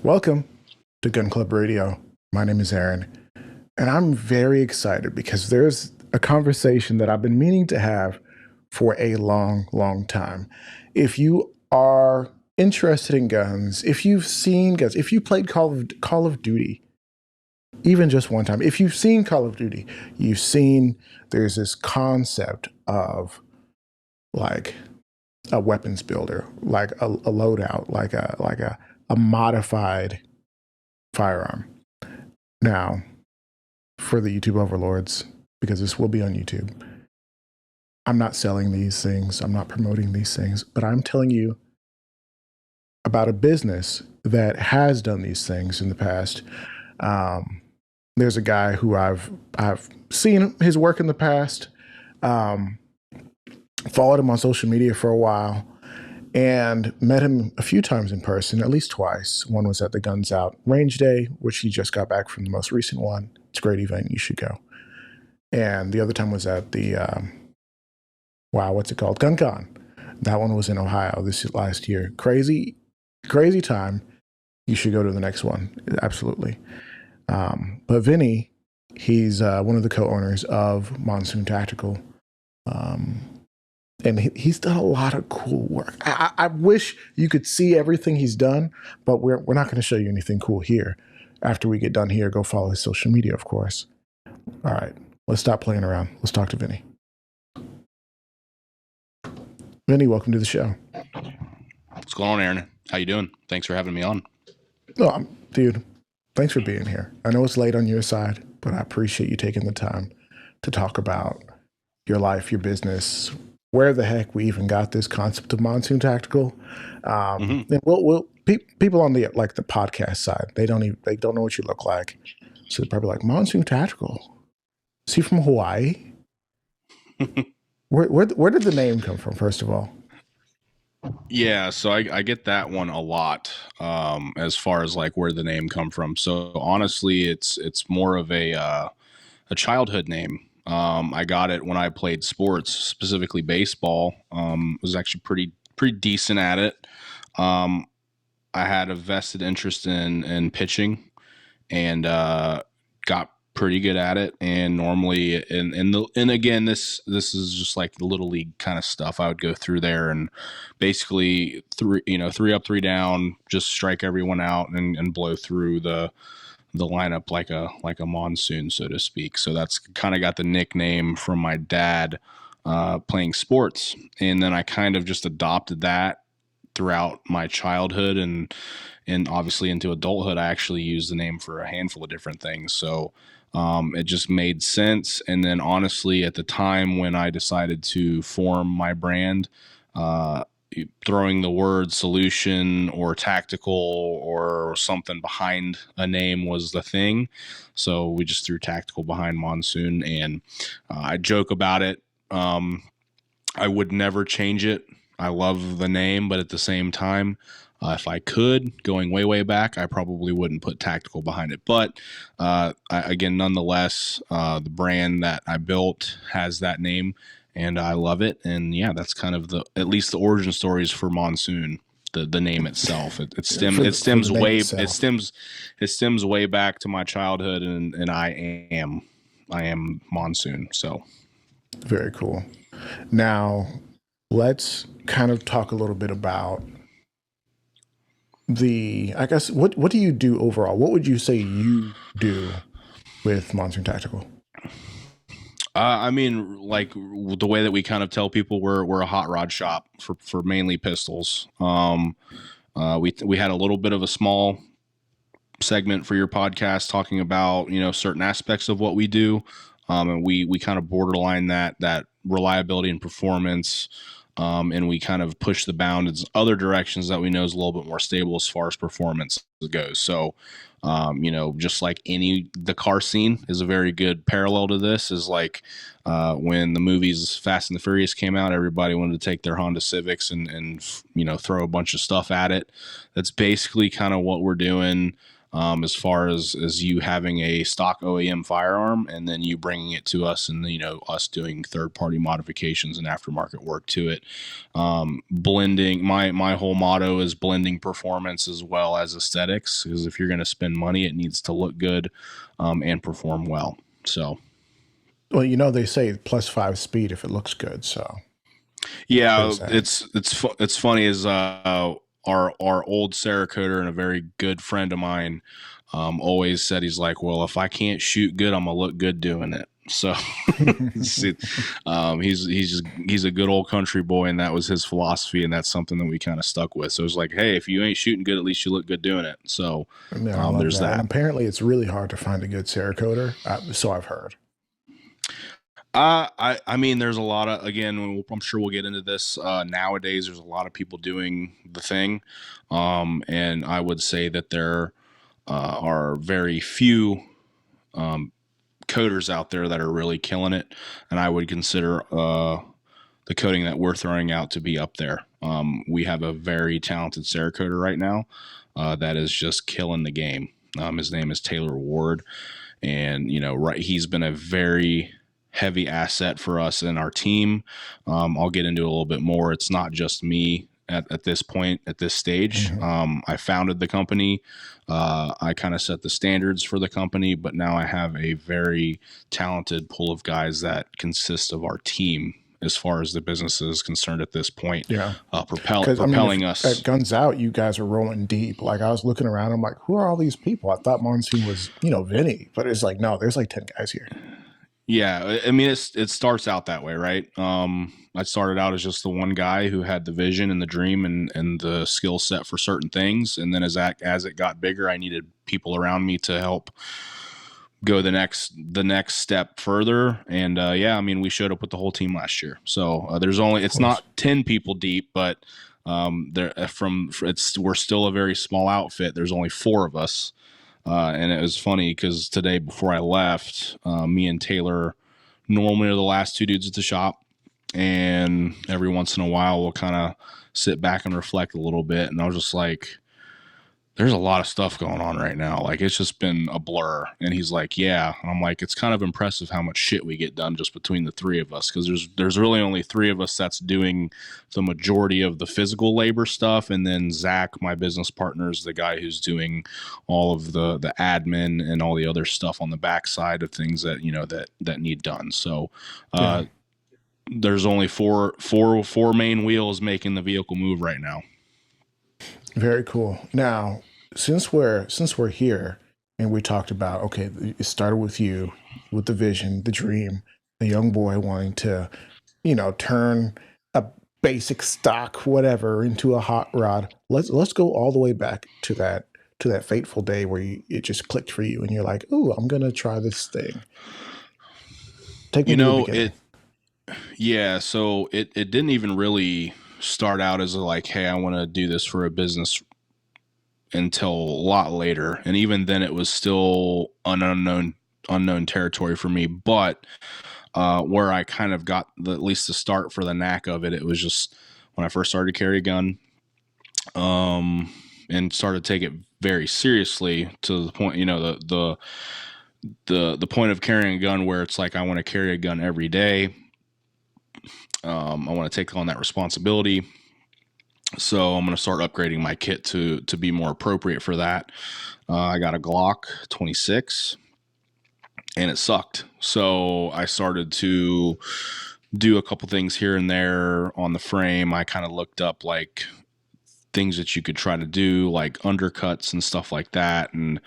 Welcome to Gun Club Radio. My name is Aaron, and I'm very excited because there's a conversation that I've been meaning to have for a long, long time. If you are interested in guns, if you've seen guns, if you played Call of Duty, even just one time, if you've seen Call of Duty, you've seen there's this concept of like a weapons builder, like a loadout, like a modified firearm. Now, for the YouTube overlords, because this will be on YouTube, I'm not selling these things, I'm not promoting these things, but I'm telling you about a business that has done these things in the past. There's a guy who I've seen his work in the past, followed him on social media for a while, and met him a few times in person, at least twice. One was at the Guns Out Range Day, which he just got back from the most recent one. It's a great event. You should go. And the other time was at the, what's it called? GunCon. That one was in Ohio this last year. Crazy time. You should go to the next one. Absolutely. But Vinny, he's one of the co-owners of Monsoon Tactical. And he's done a lot of cool work. I wish you could see everything he's done, but we're not going to show you anything cool here. After we get done here, go follow his social media, of course. All right, let's stop playing around. Let's talk to Vinny. Vinny, welcome to the show. What's going on, Aaron? How you doing? Thanks for having me on. Oh, dude, thanks for being here. I know it's late on your side, but I appreciate you taking the time to talk about your life, your business, where the heck we even got this concept of Monsoon Tactical. And people on the the podcast side, they don't know what you look like, so they're probably like, Monsoon Tactical. Is he from Hawaii? Where did the name come from? First of all, yeah, so I get that one a lot, as far as like where the name come from. So honestly, it's more of a childhood name. I got it when I played sports, specifically baseball. Was actually pretty decent at it. I had a vested interest in pitching, and got pretty good at it. And normally, and again, this is just like the little league kind of stuff. I would go through there and basically three up, three down, just strike everyone out and blow through the lineup like a monsoon, so to speak. So that's kind of got the nickname from my dad playing sports. And then I kind of just adopted that throughout my childhood and obviously into adulthood. I actually used the name for a handful of different things. So it just made sense. And then honestly, at the time when I decided to form my brand, throwing the word solution or tactical or something behind a name was the thing. So we just threw tactical behind Monsoon, and I joke about it. I would never change it. I love the name, but at the same time, if I could, going way back, I probably wouldn't put tactical behind it. But nonetheless, the brand that I built has that name, and I love it. And yeah, that's kind of at least the origin stories for Monsoon. The name itself, it stems way back to my childhood, and I am Monsoon. So very cool. Now, let's kind of talk a little bit about I guess, what do you do overall? What would you say you do with Monsoon Tactical? I mean, like the way that we kind of tell people we're a hot rod shop for mainly pistols. We had a little bit of a small segment for your podcast talking about certain aspects of what we do, and we kind of borderline that reliability and performance. And we kind of push the bounds other directions that we know is a little bit more stable as far as performance goes. So, just like the car scene is a very good parallel to this. Is like when the movies Fast and the Furious came out, everybody wanted to take their Honda Civics and throw a bunch of stuff at it. That's basically kind of what we're doing. as far as you having a stock OEM firearm and then you bringing it to us and, us doing third party modifications and aftermarket work to it. Blending, my whole motto is blending performance as well as aesthetics, because if you're going to spend money, it needs to look good, and perform well. So, Well, they say +5 speed if it looks good. So yeah, there's that. it's funny is our old Cerakoter and a very good friend of mine always said, he's like, well, if I can't shoot good, I'm gonna look good doing it. So he's a good old country boy, and that was his philosophy, and that's something that we kind of stuck with. So it's like, hey, if you ain't shooting good, at least you look good doing it. So Yeah, I love there's that. And that. apparently, it's really hard to find a good Cerakoter. So I've heard. I mean, there's a lot of, again, I'm sure we'll get into this. Nowadays, there's a lot of people doing the thing, and I would say that there are very few coders out there that are really killing it, and I would consider the coding that we're throwing out to be up there. We have a very talented Cerakoter right now that is just killing the game. His name is Taylor Ward, and he's been a very heavy asset for us and our team. I'll get into it a little bit more. It's not just me at this point, at this stage. I founded the company. I kind of set the standards for the company, but now I have a very talented pool of guys that consist of our team as far as the business is concerned at this point. Yeah. Propelling us. At Guns Out, you guys are rolling deep. Like, I was looking around, I'm like, who are all these people? I thought Monsoon was, Vinny, but it's like, no, there's like 10 guys here. Yeah, I mean, it starts out that way, right? I started out as just the one guy who had the vision and the dream and the skill set for certain things, and then as it got bigger, I needed people around me to help go the next step further. And yeah, I mean, we showed up with the whole team last year, so it's not 10 people deep, but we're still a very small outfit. There's only 4 of us. And it was funny because today, before I left, me and Taylor normally are the last 2 dudes at the shop. And every once in a while, we'll kind of sit back and reflect a little bit. And I was just like, there's a lot of stuff going on right now. Like, it's just been a blur. And he's like, yeah. And I'm like, it's kind of impressive how much shit we get done just between the 3 of us. Because there's really only 3 of us that's doing the majority of the physical labor stuff. And then Zach, my business partner, is the guy who's doing all of the admin and all the other stuff on the backside of things that, that need done. So there's only four main wheels making the vehicle move right now. Very cool. Now, since we're here and we talked about, okay, it started with you, with the vision, the dream, the young boy wanting to, turn a basic stock whatever into a hot rod. Let's go all the way back to that fateful day where it just clicked for you and you're like, "Ooh, I'm gonna try this thing." Take me to the beginning. Yeah, so it didn't even really start out as like, hey, I want to do this for a business, until a lot later. And even then it was still unknown territory for me. But where I kind of got at least the start for the knack of it, it was just when I first started to carry a gun, and started to take it very seriously to the point, the point of carrying a gun where it's like, I want to carry a gun every day. I want to take on that responsibility. So I'm going to start upgrading my kit to be more appropriate for that. I got a Glock 26 and it sucked. So I started to do a couple things here and there on the frame. I kind of looked up like things that you could try to do, like undercuts and stuff like that. And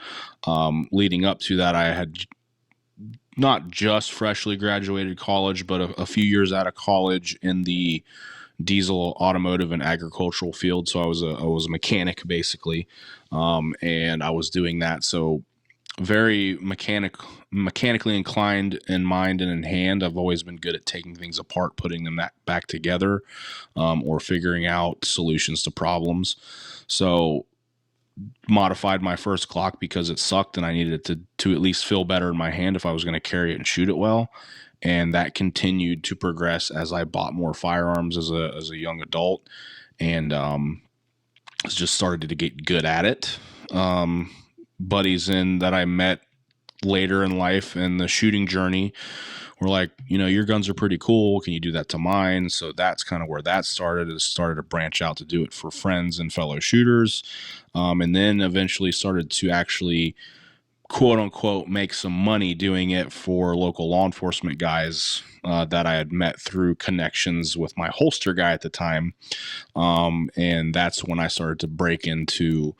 leading up to that, I had not just freshly graduated college, but a few years out of college in the diesel, automotive, and agricultural field. So I was a mechanic basically, and I was doing that. So very mechanically inclined in mind and in hand. I've always been good at taking things apart, putting them back together, or figuring out solutions to problems. So modified my first Glock because it sucked and I needed it to at least feel better in my hand if I was going to carry it and shoot it well. And that continued to progress as I bought more firearms as a young adult, and just started to get good at it. buddies in that I met later in life in the shooting journey were like, your guns are pretty cool. Can you do that to mine? So that's kind of where that started. It started to branch out to do it for friends and fellow shooters. And then eventually started to actually, quote unquote, make some money doing it for local law enforcement guys that I had met through connections with my holster guy at the time. And that's when I started to break into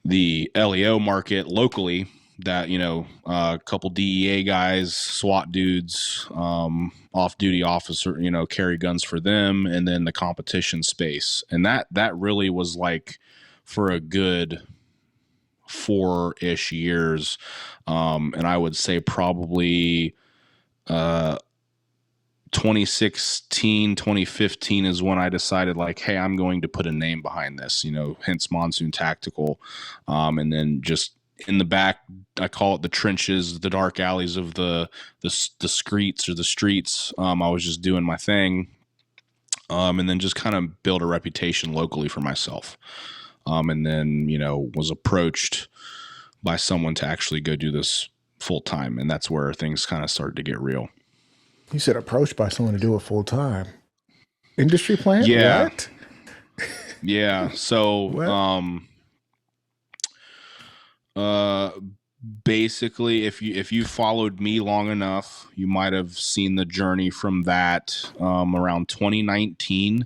the LEO market locally, that, a couple DEA guys, SWAT dudes, off-duty officer, carry guns for them, and then the competition space. And that really was like for a good 4-ish years. And I would say probably 2016, 2015 is when I decided, like, hey, I'm going to put a name behind this, hence Monsoon Tactical. And then just in the back, I call it the trenches, the dark alleys of the streets or the streets. I was just doing my thing. And then just kind of build a reputation locally for myself. And then, was approached by someone to actually go do this full time. And that's where things kind of started to get real. You said approached by someone to do it full time. Industry plant? Yeah. What? Yeah. So, basically, if you followed me long enough, you might have seen the journey from that. Around 2019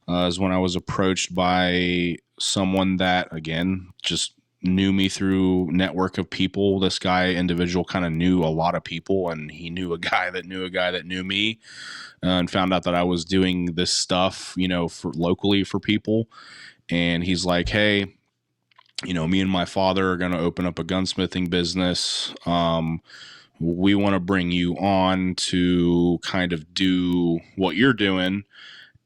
is when I was approached by someone that, again, just knew me through network of people. This individual kind of knew a lot of people, and he knew a guy that knew a guy that knew me, and found out that I was doing this stuff, for locally for people. And he's like, hey, me and my father are going to open up a gunsmithing business. We want to bring you on to kind of do what you're doing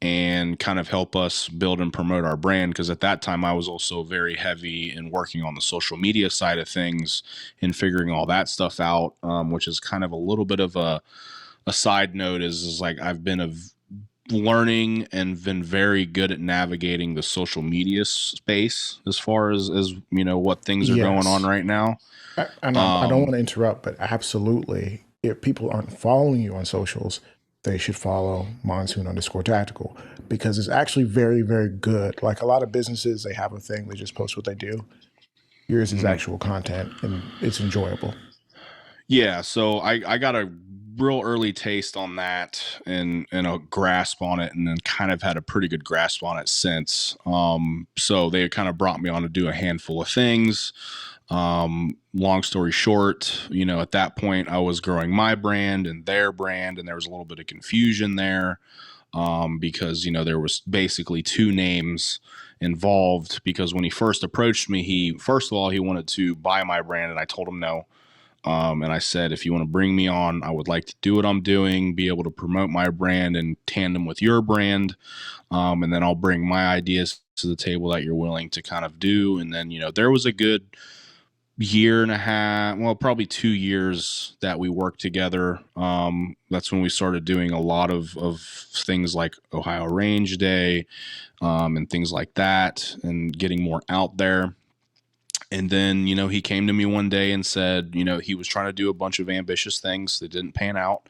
and kind of help us build and promote our brand. Because at that time, I was also very heavy in working on the social media side of things and figuring all that stuff out, which is kind of a little bit of a side note is like I've been learning and been very good at navigating the social media space as far as what things are going on right now. I don't want to interrupt, but absolutely, if people aren't following you on socials, they should follow Monsoon_Tactical, because it's actually very, very good. Like a lot of businesses, they have a thing, they just post what they do. Yours is actual content, and it's enjoyable. Yeah, so I got a real early taste on that and a grasp on it, and then kind of had a pretty good grasp on it since. So they kind of brought me on to do a handful of things. Long story short, at that point I was growing my brand and their brand, and there was a little bit of confusion there, because, there was basically two names involved. Because when he first approached me, first of all, he wanted to buy my brand, and I told him no. And I said, if you want to bring me on, I would like to do what I'm doing, be able to promote my brand in tandem with your brand. And then I'll bring my ideas to the table that you're willing to kind of do. And then, there was a good year and a half, well, probably 2 years that we worked together. That's when we started doing a lot of things like Ohio Range Day, and things like that, and getting more out there. And then, he came to me one day and said, he was trying to do a bunch of ambitious things that didn't pan out.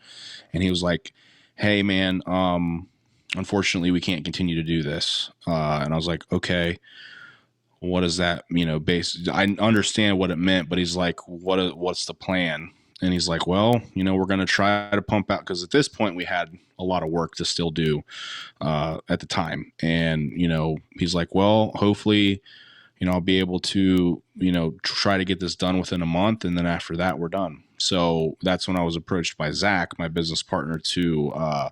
And he was like, hey man, unfortunately we can't continue to do this. And I was like, okay, what is that? I understand what it meant, but he's like, what's the plan? And he's like, well, we're going to try to pump out, because at this point we had a lot of work to still do, at the time. And, he's like, well, hopefully, I'll be able to, try to get this done within a month. And then after that, we're done. So that's when I was approached by Zach, my business partner, to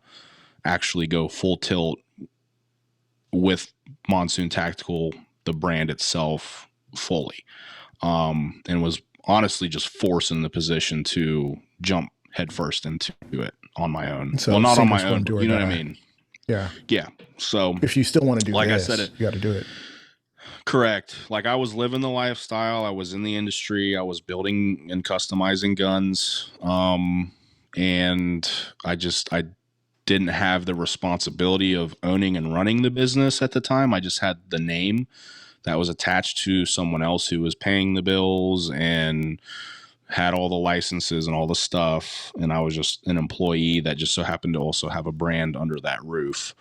actually go full tilt with Monsoon Tactical, the brand itself, fully. And was honestly just forced in the position to jump headfirst into it on my own. So well, not on my own, you know what I mean? Yeah. Yeah. So if you still want to do like this, I said, you got to do it. Correct. Like I was living the lifestyle. I was in the industry. I was building and customizing guns. And I didn't have the responsibility of owning and running the business at the time. I just had the name that was attached to someone else who was paying the bills and had all the licenses and all the stuff. And I was just an employee that just so happened to also have a brand under that roof.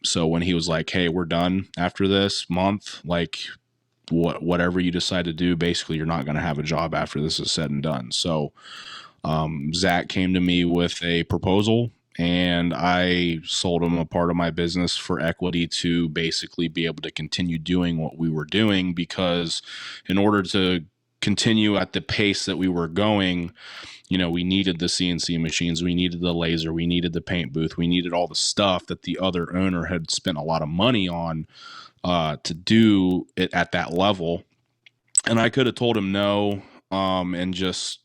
So when he was like, "Hey, we're done after this month, like whatever you decide to do, basically you're not going to have a job after this is said and done." So Zach came to me with a proposal, and I sold him a part of my business for equity to basically be able to continue doing what we were doing, because in order to continue at the pace that we were going, we needed the CNC machines, we needed the laser, we needed the paint booth, we needed all the stuff that the other owner had spent a lot of money on to do it at that level. And I could have told him no, and just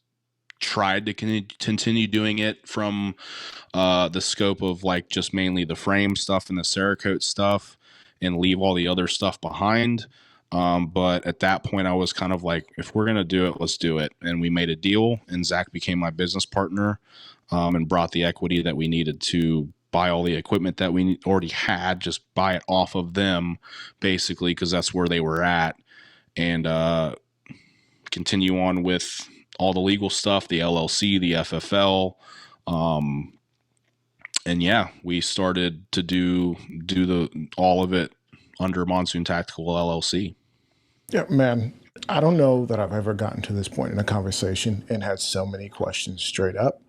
tried to continue doing it from the scope of like just mainly the frame stuff and the Cerakote stuff, and leave all the other stuff behind. But at that point, I was kind of like, if we're going to do it, let's do it. And we made a deal, and Zach became my business partner, and brought the equity that we needed to buy all the equipment that we already had, just buy it off of them, basically, because that's where they were at, and continue on with all the legal stuff, the LLC, the FFL. And yeah, we started to do all of it under Monsoon Tactical LLC. Yeah, man. I don't know that I've ever gotten to this point in a conversation and had so many questions straight up.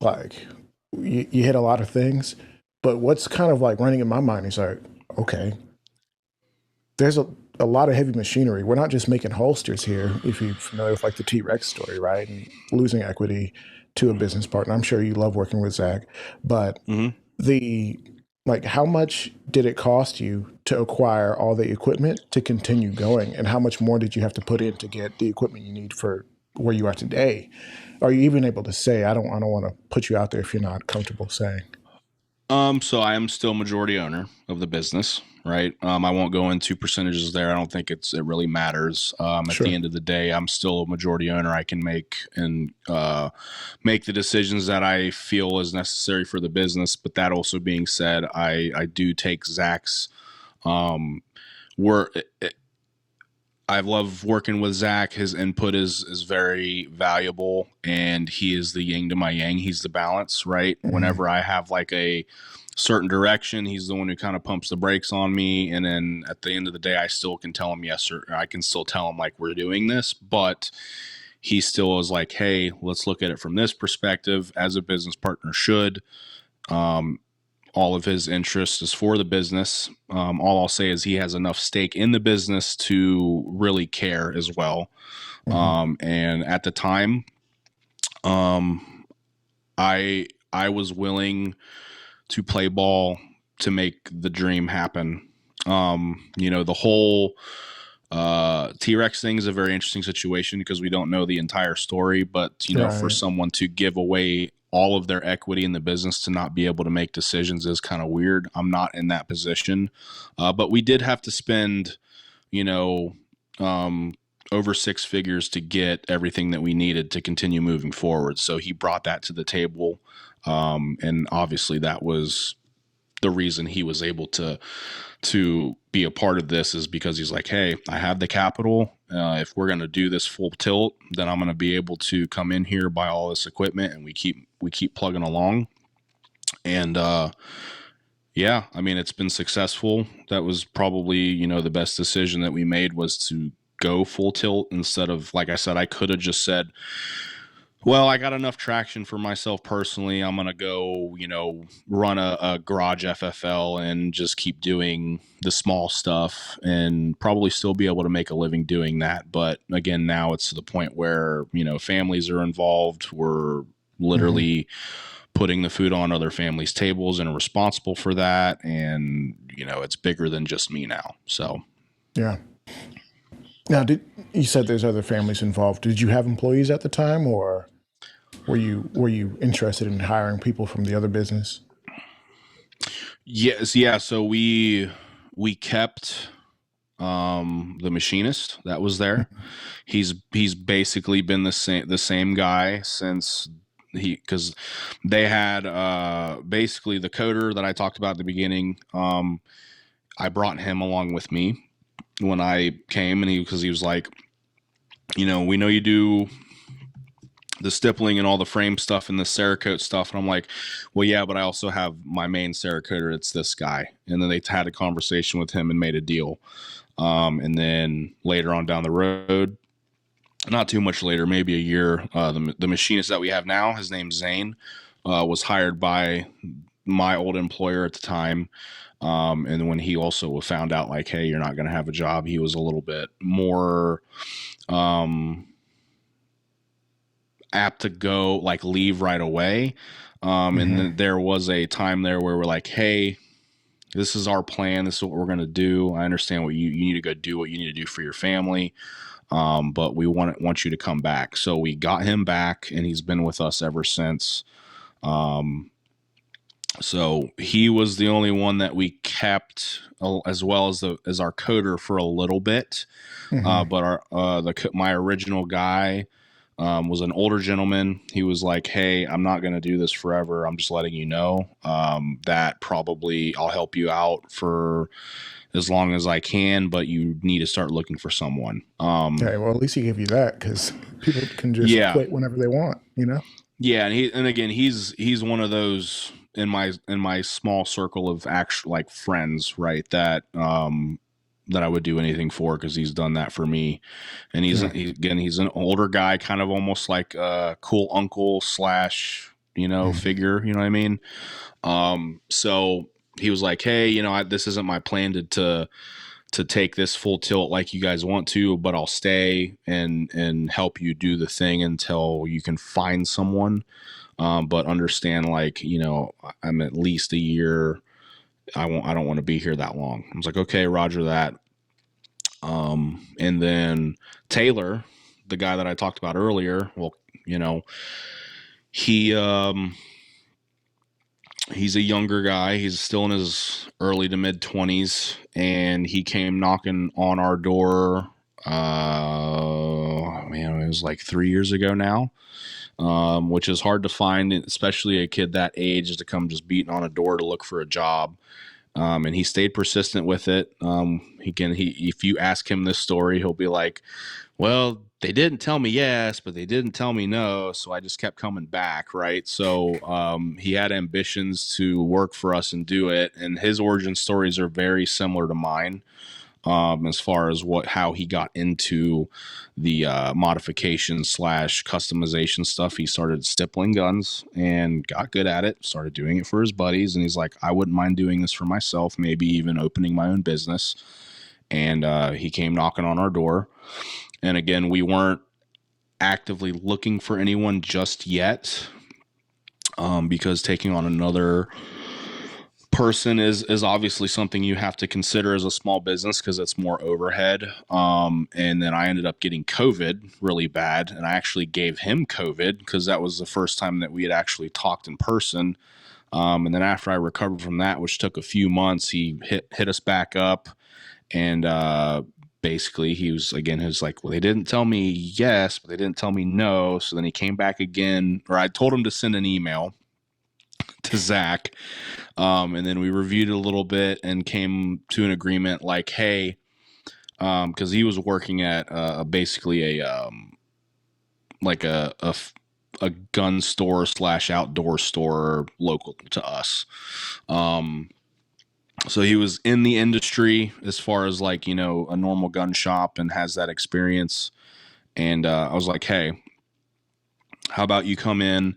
Like you hit a lot of things, but what's kind of like running in my mind is like, okay, there's a lot of heavy machinery. We're not just making holsters here. If you're familiar with like the T-Rex story, right? And losing equity to a business partner. I'm sure you love working with Zach, but the like, how much did it cost you to acquire all the equipment to continue going, and how much more did you have to put in to get the equipment you need for where you are today? Are you even able to say? I don't want to put you out there if you're not comfortable saying. So I am still majority owner of the business, right? I won't go into percentages there. I don't think it really matters. At Sure. the end of the day, I'm still a majority owner. I can make and make the decisions that I feel is necessary for the business. But that also being said, I do take Zach's work. I love working with Zach. His input is very valuable, and he is the yin to my yang. He's the balance, right? Mhm. Whenever I have like a certain direction, he's the one who kind of pumps the brakes on me. And then at the end of the day, I still can tell him yes, or I can still tell him like we're doing this, but he still is like, hey, let's look at it from this perspective, as a business partner should. Um, all of his interest is for the business. All I'll say is he has enough stake in the business to really care as well. Mhm. And at the time, um, I was willing to play ball to make the dream happen. The whole T-Rex thing is a very interesting situation because we don't know the entire story, but for Right. someone to give away all of their equity in the business to not be able to make decisions is kind of weird. I'm not in that position. But we did have to spend, you know, um, over six figures to get everything that we needed to continue moving forward. So he brought that to the table. And obviously that was the reason he was able to be a part of this, is because he's like, hey, I have the capital. If we're going to do this full tilt, then I'm going to be able to come in here, buy all this equipment, and we keep plugging along. And yeah, I mean, it's been successful. That was probably, the best decision that we made, was to go full tilt instead of, like I said, I could have just said, well, I got enough traction for myself personally. I'm going to go, run a garage FFL and just keep doing the small stuff and probably still be able to make a living doing that. But again, now it's to the point where, families are involved. We're Mhm. literally putting the food on other families' tables and are responsible for that. And, it's bigger than just me now. So, Yeah. Now, did you said there's other families involved? Did you have employees at the time, or were you interested in hiring people from the other business? yes, yeah. So we kept the machinist that was there. Mhm. He's basically been the same guy since because they had basically the coder that I talked about at the beginning. I brought him along with me when I came, and because he was like, we know you do the stippling and all the frame stuff and the Cerakote stuff. And I'm like, well, yeah, but I also have my main Cerakoter. It's this guy. And then they had a conversation with him and made a deal. And then later on down the road, not too much later, maybe a year, the machinist that we have now, his name's Zane, was hired by my old employer at the time. And when he also found out, like, hey, you're not going to have a job, he was a little bit more apt to go, like, leave right away. And then there was a time there where we're like, hey, this is our plan. This is what we're going to do. I understand what you need to go do what you need to do for your family. But we want you to come back. So we got him back, and he's been with us ever since. So he was the only one that we kept, as well as our coder for a little bit. But my original guy was an older gentleman. He was like, hey, I'm not going to do this forever. I'm just letting you know that probably I'll help you out for as long as I can, but you need to start looking for someone. Okay, well, at least he gave you that, because people can just quit whenever they want, Yeah, and again, he's one of those in my small circle of actual, like, friends, right? That I would do anything for, because he's done that for me. And he's an older guy, kind of almost like a cool uncle slash figure. You know what I mean? So he was like, hey, this isn't my plan to take this full tilt like you guys want to, but I'll stay and help you do the thing until you can find someone. But understand, like, I'm at least a year. I don't want to be here that long. I was like, okay, Roger that. And then Taylor, the guy that I talked about earlier, well, he he's a younger guy. He's still in his early to mid 20s, and he came knocking on our door. It was like 3 years ago now, which is hard to find, especially a kid that age, to come just beating on a door to look for a job. And he stayed persistent with it. If you ask him this story, he'll be like, well, they didn't tell me yes, but they didn't tell me no. So I just kept coming back. Right. So, he had ambitions to work for us and do it. And his origin stories are very similar to mine. As far as how he got into the modification / customization stuff. He started stippling guns and got good at it, started doing it for his buddies. And he's like, I wouldn't mind doing this for myself, maybe even opening my own business. And he came knocking on our door. And again, we weren't actively looking for anyone just yet, because taking on another person is obviously something you have to consider as a small business, because it's more overhead. And then I ended up getting COVID really bad, and I actually gave him COVID, because that was the first time that we had actually talked in person. And then after I recovered from that, which took a few months, he hit us back up, and basically he was like, well, they didn't tell me yes, but they didn't tell me no. So then he came back again, or I told him to send an email to Zach. And then we reviewed it a little bit and came to an agreement, like, hey, because he was working at basically a gun store / outdoor store local to us. So he was in the industry as far as, like, a normal gun shop, and has that experience. And I was like, hey, how about you come in?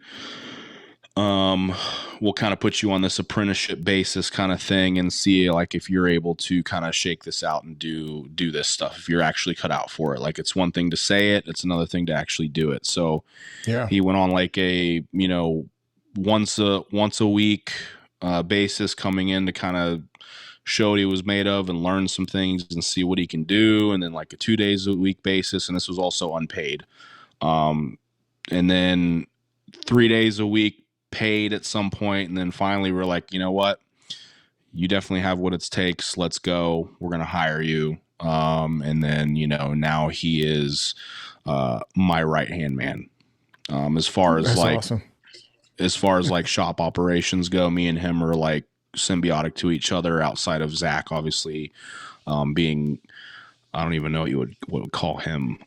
We'll kind of put you on this apprenticeship basis kind of thing, and see, like, if you're able to kind of shake this out and do this stuff, if you're actually cut out for it. Like, it's one thing to say it, it's another thing to actually do it. So yeah, he went on like a, once a week basis, coming in to kind of show what he was made of and learn some things and see what he can do. And then like a 2 days a week basis. And this was also unpaid. And then 3 days a week paid at some point. And then finally we're like, you know what? You definitely have what it takes. Let's go. We're going to hire you. And then, now he is my right-hand man. As far as, that's like, awesome. As far as like shop operations go, me and him are like symbiotic to each other outside of Zach, obviously, being, I don't even know what you would call him,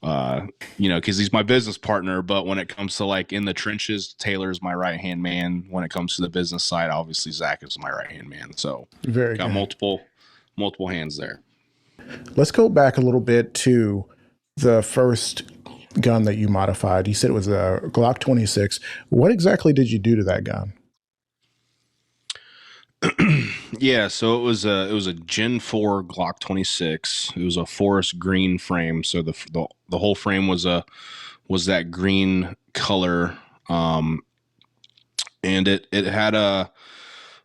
because he's my business partner. But when it comes to like in the trenches, Taylor's my right hand man. When it comes to the business side, obviously Zach is my right hand man. So Very got good. multiple hands there. Let's go back a little bit to the first gun that you modified. You said it was a Glock 26. What exactly did you do to that gun? Yeah, so it was a Gen 4 Glock 26. It was a forest green frame, so the whole frame was that green color, and it had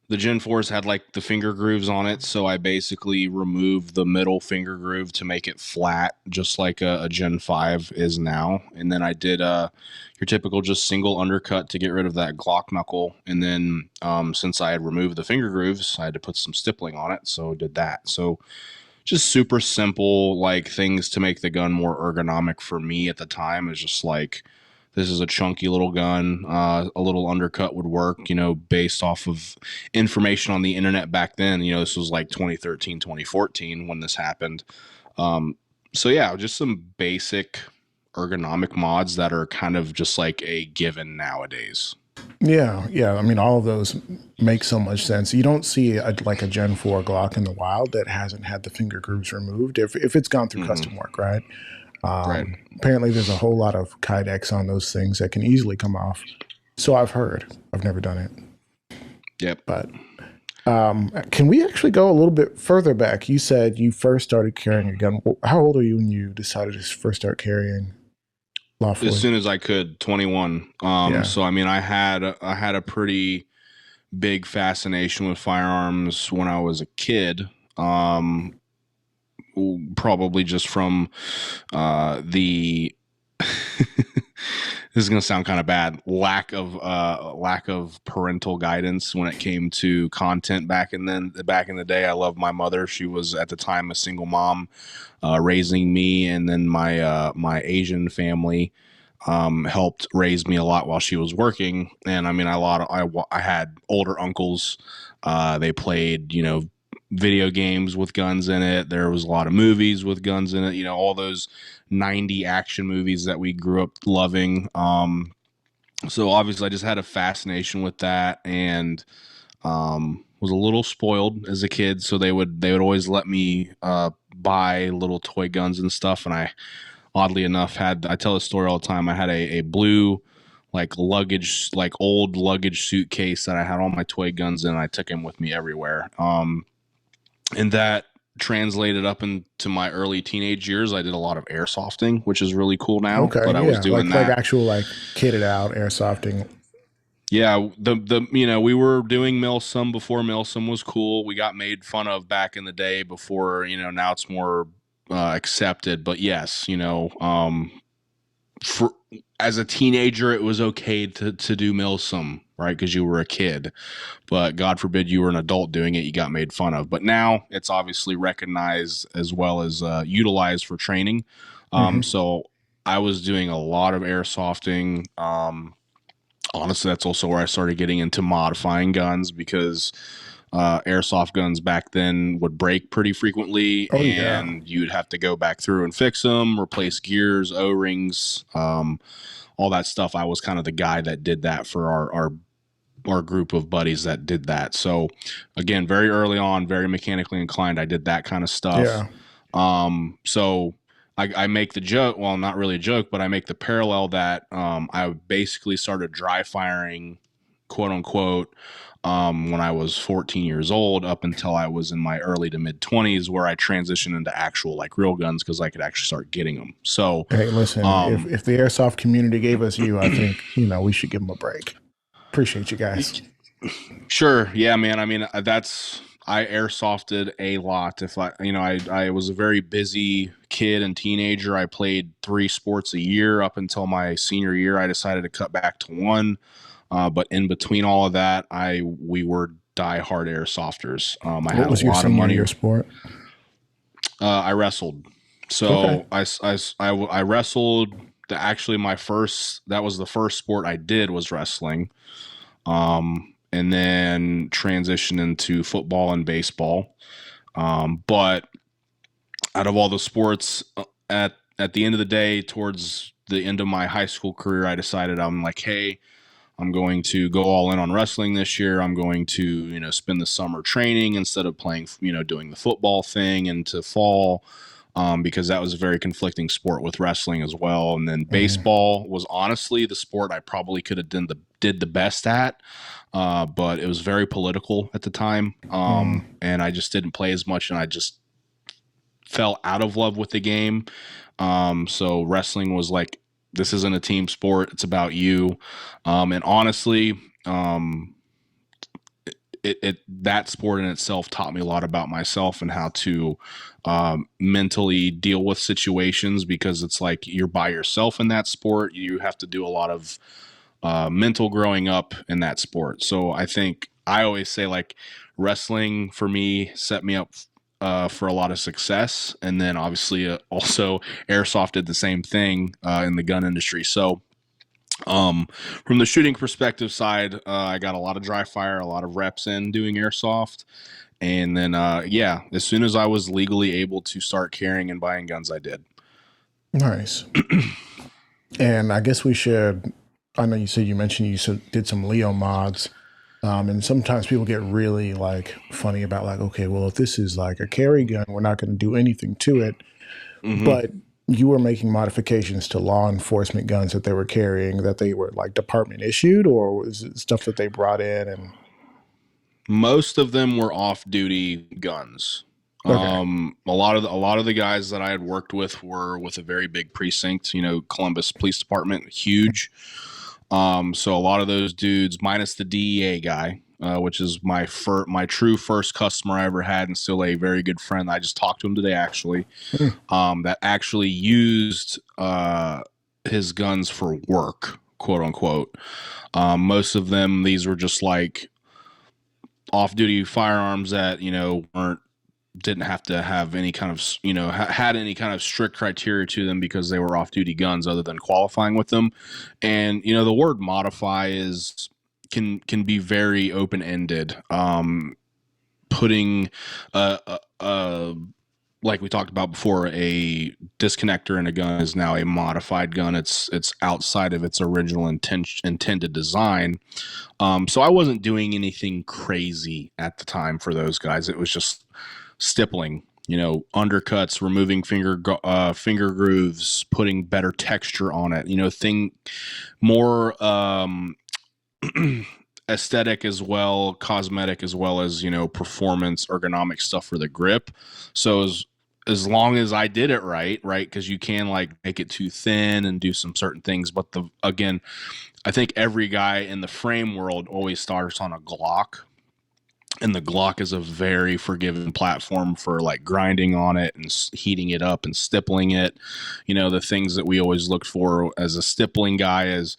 the Gen 4s had like the finger grooves on it, so I basically removed the middle finger groove to make it flat, just like a Gen 5 is now. And then I did your typical just single undercut to get rid of that Glock knuckle. And then since I had removed the finger grooves, I had to put some stippling on it, so did that. So just super simple like things to make the gun more ergonomic for me at the time. Is just like, this is a chunky little gun. A little undercut would work, based off of information on the internet back then. This was like 2013, 2014 when this happened. So yeah, just some basic ergonomic mods that are kind of just like a given nowadays. Yeah, yeah. I mean, all of those make so much sense. You don't see like a Gen 4 Glock in the wild that hasn't had the finger grooves removed if it's gone through Hmm. custom work, right? Right. Apparently, there's a whole lot of kydex on those things that can easily come off. So I've heard. I've never done it, Yep. but can we actually go a little bit further back? You said you first started carrying a gun. How old are you when you decided to first start carrying As lawfully? soon as I could, 21. Yeah. So I mean, I had a pretty big fascination with firearms when I was a kid. Um, Probably just from the this is going to sound kind of bad, lack of parental guidance when it came to content back in the day. I loved my mother. She was at the time a single mom, raising me, and then my Asian family helped raise me a lot while she was working. And I mean, I had older uncles. They played, video games with guns in it. There was a lot of movies with guns in it. All those 90 action movies that we grew up loving. So obviously, I just had a fascination with that, and was a little spoiled as a kid. So they would always let me buy little toy guns and stuff. And I, oddly enough, I tell this story all the time. I had a blue like luggage, like old luggage suitcase that I had all my toy guns in. I took them with me everywhere. And that translated up into my early teenage years. I did a lot of airsofting, which is really cool now, Okay. but I was Yeah. doing Like that. actual like kitted out airsofting. Yeah, we were doing Milsim before Milsim was cool. We got made fun of back in the day before, now it's more accepted. But yes, for as a teenager, it was okay to do Milsim, right? Because you were a kid. But God forbid you were an adult doing it, you got made fun of. But now it's obviously recognized as well as utilized for training. Hmm. So I was doing a lot of airsofting. Honestly, that's also where I started getting into modifying guns because airsoft guns back then would break pretty frequently, Oh yeah. and you'd have to go back through and fix them, replace gears, O-rings, all that stuff. I was kind of the guy that did that for our group of buddies that did that. So again, very early on, very mechanically inclined. I did that kind of stuff. Yeah. So I make the joke, well, not really a joke, but I make the parallel that I basically started dry firing, quote unquote, when I was 14 years old up until I was in my early to mid 20s, where I transitioned into actual like real guns because I could actually start getting them. So, Hey, listen, if um, if the airsoft community gave us you, I think, we should give them a break. Appreciate you guys. sure. Yeah, man. I mean, I airsofted a lot. If I was a very busy kid and teenager. I played 3 sports a year up until my senior year. I decided to cut back to one. But in between all of that, we were diehard airsofters. I What had a was your lot of senior money. year sport? I wrestled. Okay. So I wrestled. Actually, that was the first sport I did was wrestling. and then transitioned into football and baseball. But out of all the sports, at the end of the day, towards the end of my high school career, I decided I'm like, hey, I'm going to go all in on wrestling this year. I'm going to, spend the summer training instead of playing, doing the football thing into fall, because that was a very conflicting sport with wrestling as well. And then Mhm. baseball was honestly the sport I probably could have did the best at, but it was very political at the time, Mm. and I just didn't play as much, and I just fell out of love with the game. So wrestling was like, this isn't a team sport. It's about you. And honestly, that sport in itself taught me a lot about myself and how to mentally deal with situations, because it's like you're by yourself in that sport. You have to do a lot of mental growing up in that sport. So I think I always say, like, wrestling for me set me up for a lot of success. And then obviously also airsoft did the same thing in the gun industry. So from the shooting perspective side, I got a lot of dry fire, a lot of reps in doing airsoft. And then, yeah, as soon as I was legally able to start carrying and buying guns, I did. Nice. And I guess we should. I know you mentioned did some Leo mods, and sometimes people get really like funny about like, okay, well, if this is like a carry gun, we're not going to do anything to it. Hmm. But you were making modifications to law enforcement guns that they were carrying, that they were like department issued, or was it stuff that they brought in? And Most of them were off-duty guns. okay, A lot of the guys that I had worked with were with a very big precinct. Columbus Police Department, huge. So a lot of those dudes, minus the DEA guy, which is my true first customer I ever had, and still a very good friend. I just talked to him today, actually. mm, That actually used his guns for work, quote unquote. Most of them, these were just like off-duty firearms that weren't didn't have to have any kind of had any kind of strict criteria to them, because they were off-duty guns other than qualifying with them. And the word modify is can be very open-ended. Putting a like we talked about before, a disconnector in a gun is now a modified gun. It's outside of its original intended design. So I wasn't doing anything crazy at the time for those guys. It was just stippling, undercuts, removing finger grooves, putting better texture on it. Thing more aesthetic as well, cosmetic, as well as performance, ergonomic stuff for the grip. So as long as I did it right, because you can like make it too thin and do some certain things. But again, I think every guy in the frame world always starts on a Glock, and the Glock is a very forgiving platform for like grinding on it and heating it up and stippling it. The things that we always looked for as a stippling guy is,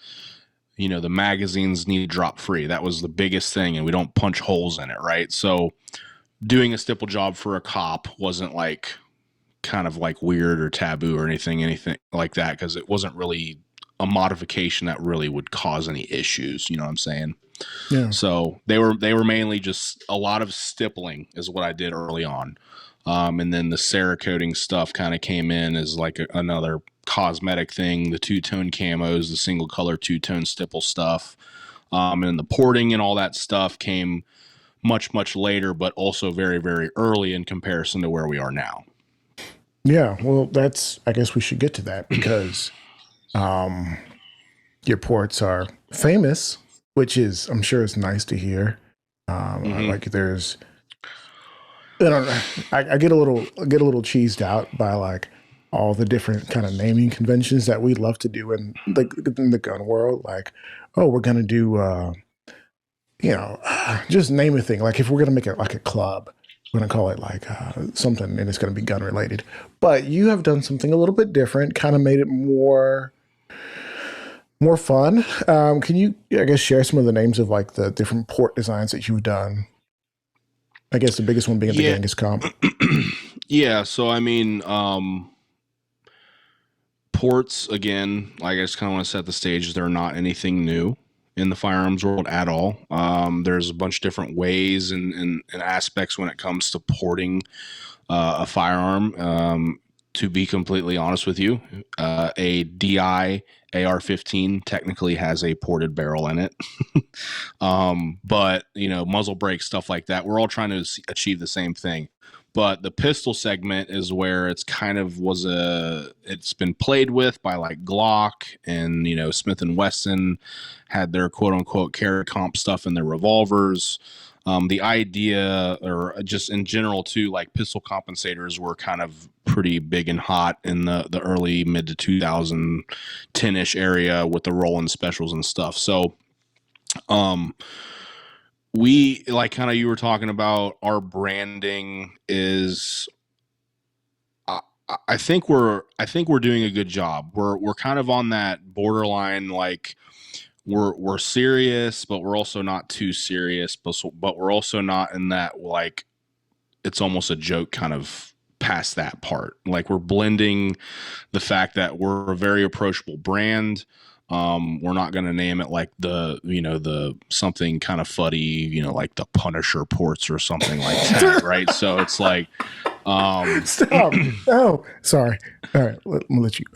the magazines need to drop free. That was the biggest thing, and we don't punch holes in it, right? So doing a stipple job for a cop wasn't like kind of like weird or taboo or anything like that, because it wasn't really a modification that really would cause any issues. You know what I'm saying? yeah, So they were mainly just a lot of stippling is what I did early on. And then the Cerakoting stuff kind of came in as like another cosmetic thing. The two-tone camos, the single color two-tone stipple stuff, and then the porting and all that stuff came much, much later, but also very, very early in comparison to where we are now. yeah. Well, that's. I guess we should get to that because um, your ports are famous, which is, I'm sure, is nice to hear. Hmm. Like there's, I don't know, I get a little cheesed out by like all the different kind of naming conventions that we love to do in the gun world. Like, oh, we're gonna do, just name a thing. Like if we're gonna make it like a club, we're gonna call it like something, and it's gonna be gun related. But you have done something a little bit different, kind of made it more fun. Can you, I guess, share some of the names of like the different port designs that you've done? I guess the biggest one being the Yeah. Genghis comp. Yeah. So, I mean, ports, again, like I just kind of want to set the stage. They're not anything new. in the firearms world at all. There's a bunch of different ways and aspects when it comes to porting a firearm. To be completely honest with you, a DI AR-15 technically has a ported barrel in it. But muzzle brake, stuff like that, we're all trying to achieve the same thing. But the pistol segment is where it's kind of it's been played with by like Glock and Smith and Wesson had their quote unquote carry comp stuff in their revolvers. The idea, or just in general too, like pistol compensators were kind of pretty big and hot in the early mid to 2010-ish area with the Roland specials and stuff. So we, like, kind of, you were talking about our branding is, I think we're doing a good job. We're kind of on that borderline, like we're serious, but we're also not too serious, but we're also not in that, like, it's almost a joke kind of past that part. Like, we're blending the fact that we're a very approachable brand. We're not going to name it like the something kind of fuddy, like the Punisher ports or something like that, right? So it's like, Stop. Oh, sorry. All right, I'm gonna let you.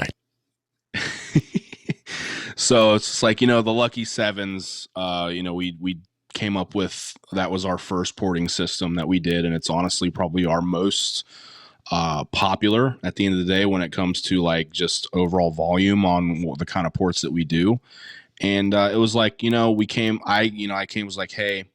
So it's just like, the Lucky Sevens, we came up with, that was our first porting system that we did. And it's honestly probably our most popular at the end of the day when it comes to like just overall volume on the kind of ports that we do. And it was like, I was like, hey,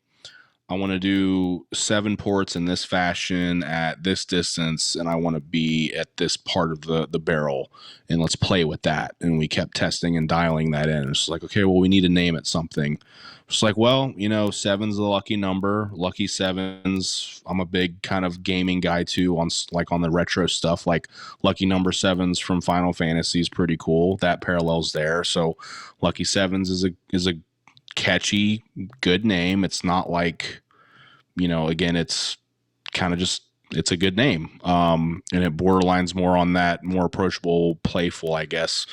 I want to do 7 ports in this fashion at this distance, and I want to be at this part of the barrel, and let's play with that. And we kept testing and dialing that in. It's like, okay, well, we need to name it something. It's like, well, 7's the lucky number. Lucky Sevens. I'm a big kind of gaming guy too, on the retro stuff. Like Lucky Number Sevens from Final Fantasy is pretty cool. That parallels there. So Lucky Sevens is a catchy, good name. It's not like, again, it's kind of just, it's a good name. And it borderlines more on that more approachable, playful, I guess,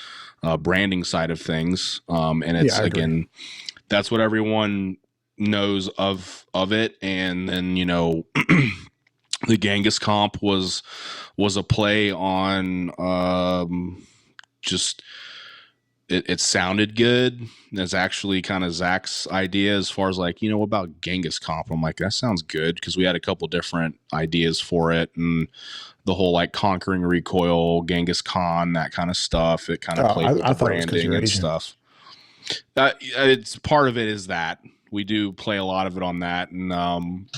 branding side of things. And it's, again, that's what everyone knows of it. And then, the Genghis comp was a play on just, it sounded good. That's actually kind of Zach's idea as far as like, what about Genghis comp? I'm like, that sounds good, because we had a couple different ideas for it, and the whole like Conquering Recoil, Genghis Khan, that kind of stuff. It kind of played with the branding and stuff. It's part of it is that we do play a lot of it on that. And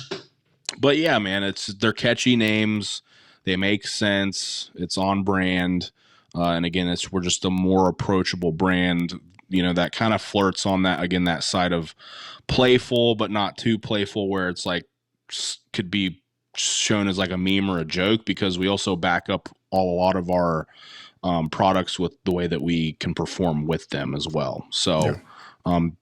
but yeah, man, they're catchy names. They make sense. It's on brand. And again, we're just a more approachable brand, that kind of flirts on that, again, that side of playful, but not too playful, where it's like could be shown as like a meme or a joke, because we also back up a lot of our products with the way that we can perform with them as well. So, and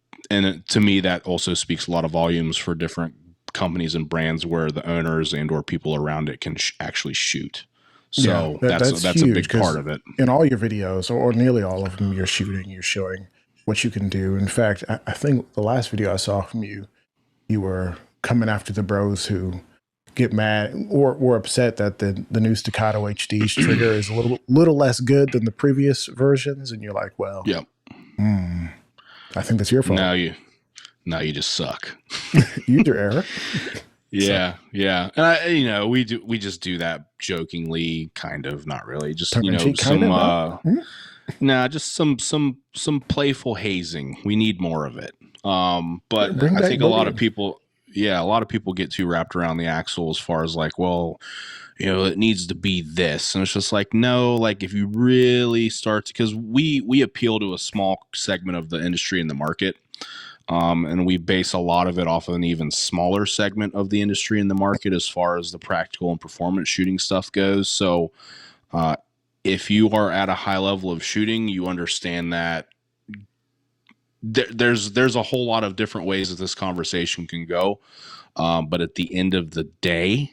to me, that also speaks a lot of volumes for different companies and brands where the owners and or people around it can actually shoot. So that's a big part of it. In all your videos, or nearly all of them, you're showing what you can do. In fact, I think the last video I saw from you, you were coming after the bros who get mad or upset that the new Staccato HD's trigger is a little less good than the previous versions, and you're like, well, yeah, I think that's your fault. Now you just suck. User error. Yeah, so. Yeah, and we just do that jokingly, kind of, not really, just just some playful hazing. We need more of it. But I think a lot of people get too wrapped around the axle as far as like, well, it needs to be this, and it's just like, no, like if you really start to, because we appeal to a small segment of the industry and the market. And we base a lot of it off of an even smaller segment of the industry in the market as far as the practical and performance shooting stuff goes. So if you are at a high level of shooting, you understand that there's a whole lot of different ways that this conversation can go. But at the end of the day,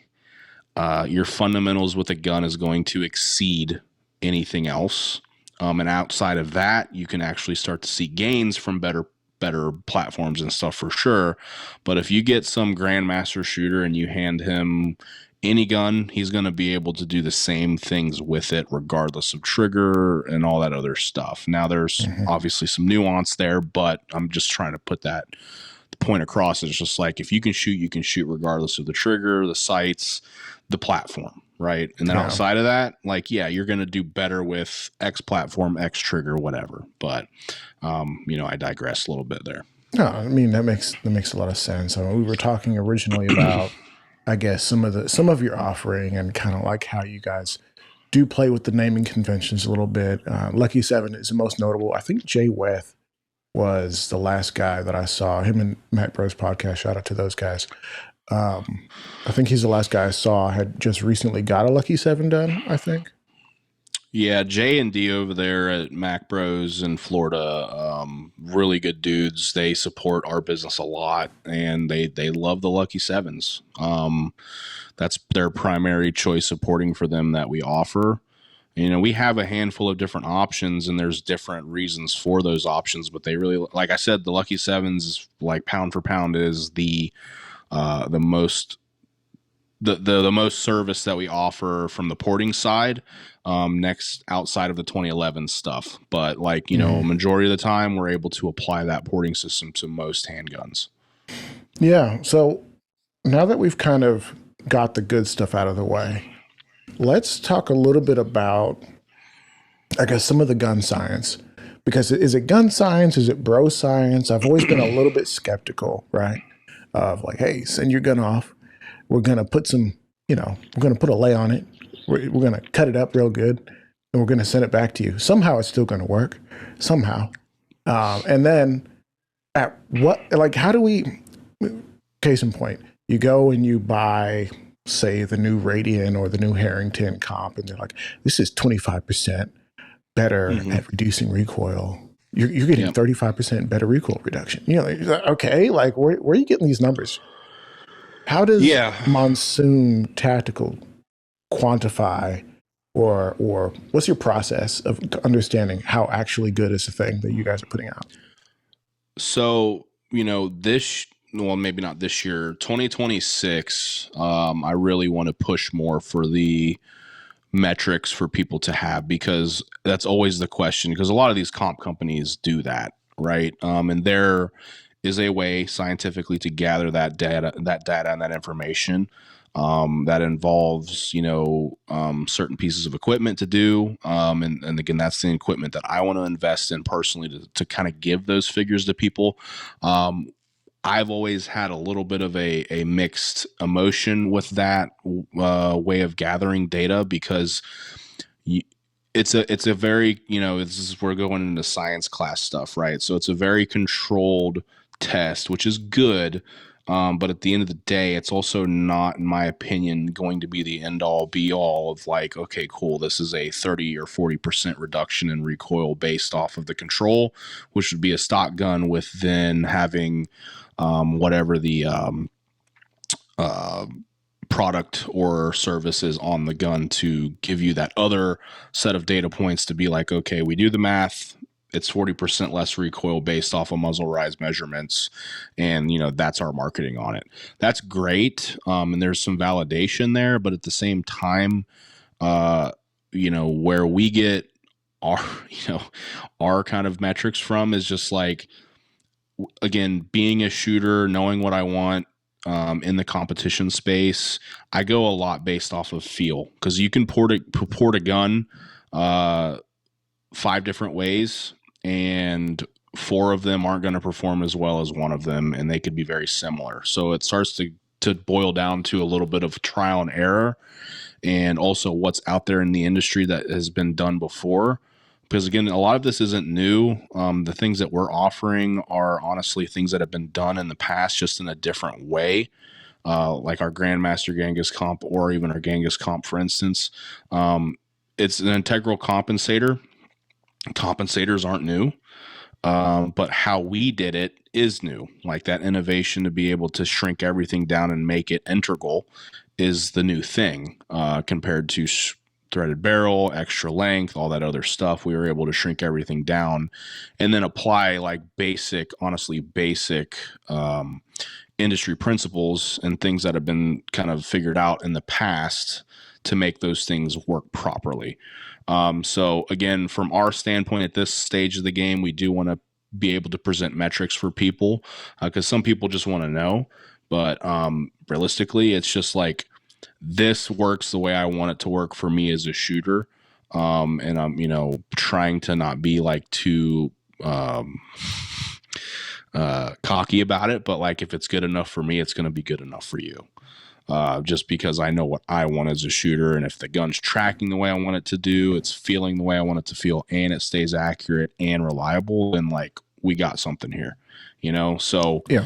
your fundamentals with a gun is going to exceed anything else. And outside of that, you can actually start to see gains from better better platforms and stuff for sure. But if you get some grandmaster shooter and you hand him any gun, he's going to be able to do the same things with it, regardless of trigger and all that other stuff. Now, there's Mhm. obviously some nuance there, but I'm just trying to put that the point across. It's just like, if you can shoot regardless of the trigger, the sights, the platform, right? And then Yeah. outside of that, like, yeah, you're going to do better with X platform, X trigger, whatever. But, I digress a little bit there. No, I mean that makes a lot of sense. I mean, we were talking originally about, I guess, some of your offering and kind of like how you guys do play with the naming conventions a little bit. Lucky Seven is the most notable. I think Jay Weth was the last guy that I saw. Him and Matt Bros podcast. Shout out to those guys. I think he's the last guy I saw had just recently got a Lucky Seven done, I think. Yeah, Jay and D over there at Mac Bros in Florida, really good dudes. They support our business a lot, and they love the Lucky Sevens. That's their primary choice supporting for them that we offer. We have a handful of different options, and there's different reasons for those options. But they really, like I said, the Lucky Sevens, like pound for pound, is the most the most service that we offer from the porting side, next outside of the 2011 stuff. But like, Mm. majority of the time we're able to apply that porting system to most handguns. Yeah. So now that we've kind of got the good stuff out of the way, let's talk a little bit about, I guess, some of the gun science. Because is it gun science? Is it bro science? I've always been a little bit skeptical, right? Of like, hey, send your gun off. We're going to put we're going to put a lay on it. We're going to cut it up real good and we're going to send it back to you. Somehow it's still going to work. Somehow. And then at what, like, how do we, case in point, you go and you buy, say, the new Radian or the new Harrington comp, and they're like, this is 25% better at reducing recoil. You're getting 35% better recoil reduction. Like, okay, like where are you getting these numbers? How does Yeah. Monsoon Tactical quantify or what's your process of understanding how actually good is the thing that you guys are putting out? So, well, maybe not this year, 2026, I really want to push more for the metrics for people to have, because that's always the question, because a lot of these comp companies do that, right? And there is a way scientifically to gather that data and that information, that involves, certain pieces of equipment to do. And again, that's the equipment that I want to invest in personally to kind of give those figures to people. I've always had a little bit of a mixed emotion with that way of gathering data, because it's a very, we're going into science class stuff, right? So it's a very controlled test, which is good. But at the end of the day, it's also not, in my opinion, going to be the end all be all of like, okay, cool, this is a 30 or 40% reduction in recoil based off of the control, which would be a stock gun with then having whatever the product or service is on the gun to give you that other set of data points to be like, okay, we do the math. It's 40% less recoil based off of muzzle rise measurements. And, that's our marketing on it. That's great. And there's some validation there, but at the same time, where we get our, our kind of metrics from is just like, again, being a shooter, knowing what I want, in the competition space, I go a lot based off of feel, because you can port a gun 5 different ways, and 4 of them aren't going to perform as well as one of them, and they could be very similar. So it starts to boil down to a little bit of trial and error, and also what's out there in the industry that has been done before. Because again, a lot of this isn't new. The things that we're offering are honestly things that have been done in the past, just in a different way. Like our Grandmaster Genghis comp, or even our Genghis comp, for instance. It's an integral compensator. Compensators aren't new. But how we did it is new. Like that innovation to be able to shrink everything down and make it integral is the new thing, compared to threaded barrel, extra length, all that other stuff. We were able to shrink everything down and then apply like basic, honestly, basic industry principles and things that have been kind of figured out in the past to make those things work properly. So again, from our standpoint at this stage of the game, we do want to be able to present metrics for people because some people just want to know. But realistically, it's just like this works the way I want it to work for me as a shooter. And I'm, trying to not be like too cocky about it. But like if it's good enough for me, it's going to be good enough for you. Just because I know what I want as a shooter. And if the gun's tracking the way I want it to do, it's feeling the way I want it to feel, and it stays accurate and reliable, then like we got something here, So Yeah.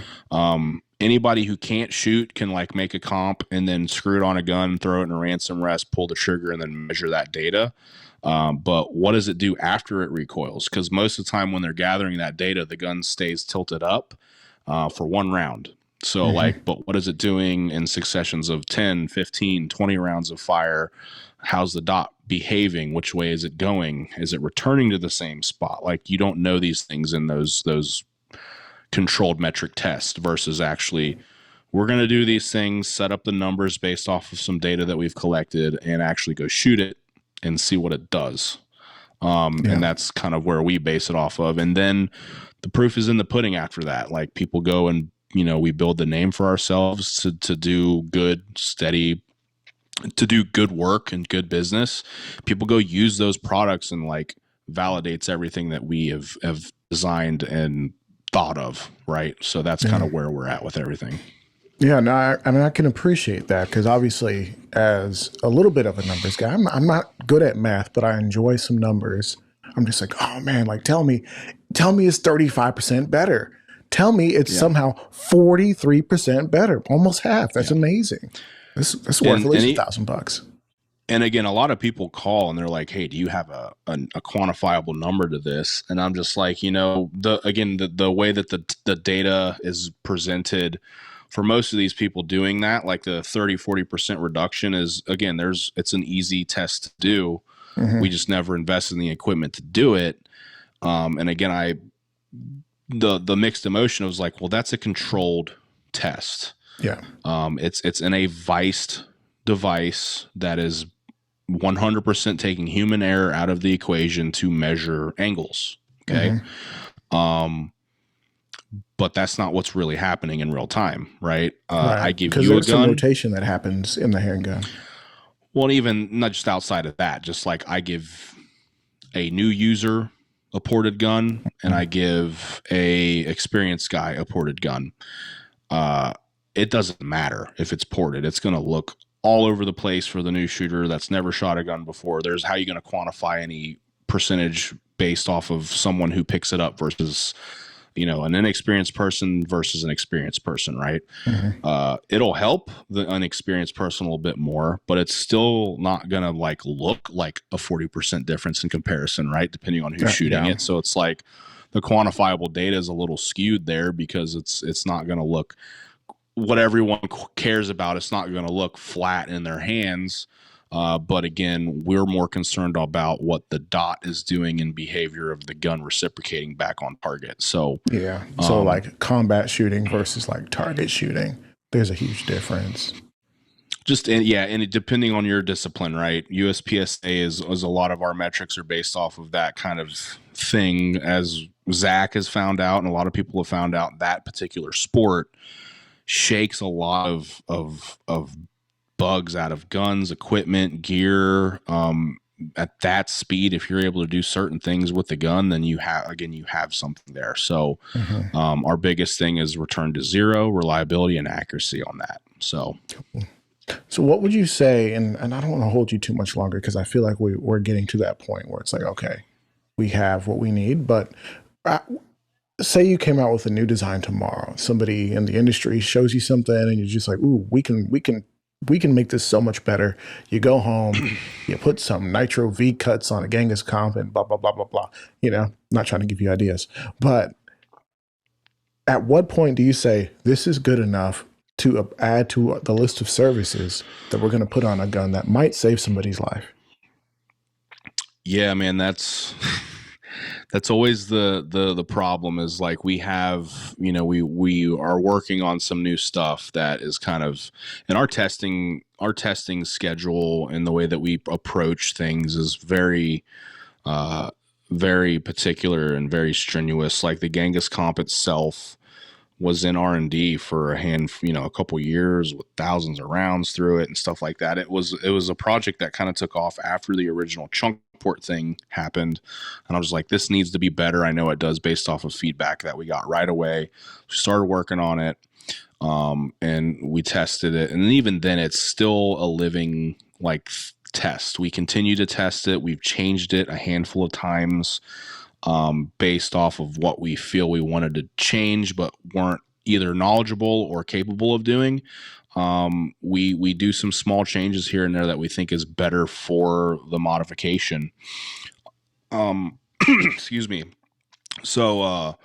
Anybody who can't shoot can like make a comp and then screw it on a gun, throw it in a ransom rest, pull the trigger, and then measure that data. But what does it do after it recoils? Because most of the time when they're gathering that data, the gun stays tilted up for one round. So but what is it doing in successions of 10, 15, 20 rounds of fire? How's the dot behaving? Which way is it going? Is it returning to the same spot? Like you don't know these things in those controlled metric tests versus actually we're going to do these things, set up the numbers based off of some data that we've collected and actually go shoot it and see what it does. And that's kind of where we base it off of. And then the proof is in the pudding after that. Like people go and, we build the name for ourselves to do good, steady, to do good work and good business. People go use those products and like validates everything that we have designed and thought of. Right. So that's kind of where we're at with everything. Yeah, no, I can appreciate that because obviously, as a little bit of a numbers guy, I'm not good at math, but I enjoy some numbers. I'm just like, oh man, like tell me it's 35% better. Tell me it's somehow 43% better, almost half. That's amazing. That's worth at least $1,000. And again, a lot of people call and they're like, "Hey, do you have a quantifiable number to this?" And I'm just like, the way that the data is presented. For most of these people doing that, like the 30-40% reduction is, again, it's an easy test to do. We just never invest in the equipment to do it. And again, the mixed emotion was like, well, that's a controlled test. Yeah. It's in a viced device that is 100% taking human error out of the equation to measure angles. Okay. But that's not what's really happening in real time, right? I give you a gun. There's some rotation that happens in the handgun. Well, even not just outside of that, just like I give a new user a ported gun and I give a experienced guy a ported gun. It doesn't matter if it's ported. It's going to look all over the place for the new shooter that's never shot a gun before. There's how you're going to quantify any percentage based off of someone who picks it up versus an inexperienced person versus an experienced person, right? It'll help the inexperienced person a little bit more, but it's still not going to like look like a 40% difference in comparison, right? Depending on who's shooting it. So it's like the quantifiable data is a little skewed there because it's not going to look what everyone cares about. It's not going to look flat in their hands. But again, we're more concerned about what the dot is doing in behavior of the gun reciprocating back on target. So so like combat shooting versus like target shooting, there's a huge difference. And depending on your discipline, right? USPSA is a lot of our metrics are based off of that kind of thing, as Zach has found out, and a lot of people have found out that particular sport shakes a lot of bugs out of guns, equipment, gear. At that speed, if you're able to do certain things with the gun, then you have something there. So our biggest thing is return to zero, reliability, and accuracy on that. So what would you say, and I don't want to hold you too much longer because I feel like we're getting to that point where it's like, okay, we have what we need, but say you came out with a new design tomorrow, somebody in the industry shows you something and you're just like, ooh, we can make this so much better. You go home, you put some Nitro V cuts on a Genghis comp and blah, blah, blah, blah, blah. Not trying to give you ideas, but at what point do you say this is good enough to add to the list of services that we're going to put on a gun that might save somebody's life? Yeah, man, that's that's always the problem is like we have, we are working on some new stuff that is kind of, and our testing schedule and the way that we approach things is very uh very particular and very strenuous. Like the Genghis comp itself was in R&D for a couple years with thousands of rounds through it and stuff like that. It was a project that kind of took off after the original chunk port thing happened, and I was like, this needs to be better. I know it does based off of feedback that we got right away. We started working on it, and we tested it, and even then, it's still a living like test. We continue to test it. We've changed it a handful of times based off of what we feel we wanted to change, but weren't either knowledgeable or capable of doing. We do some small changes here and there that we think is better for the modification. Excuse me. So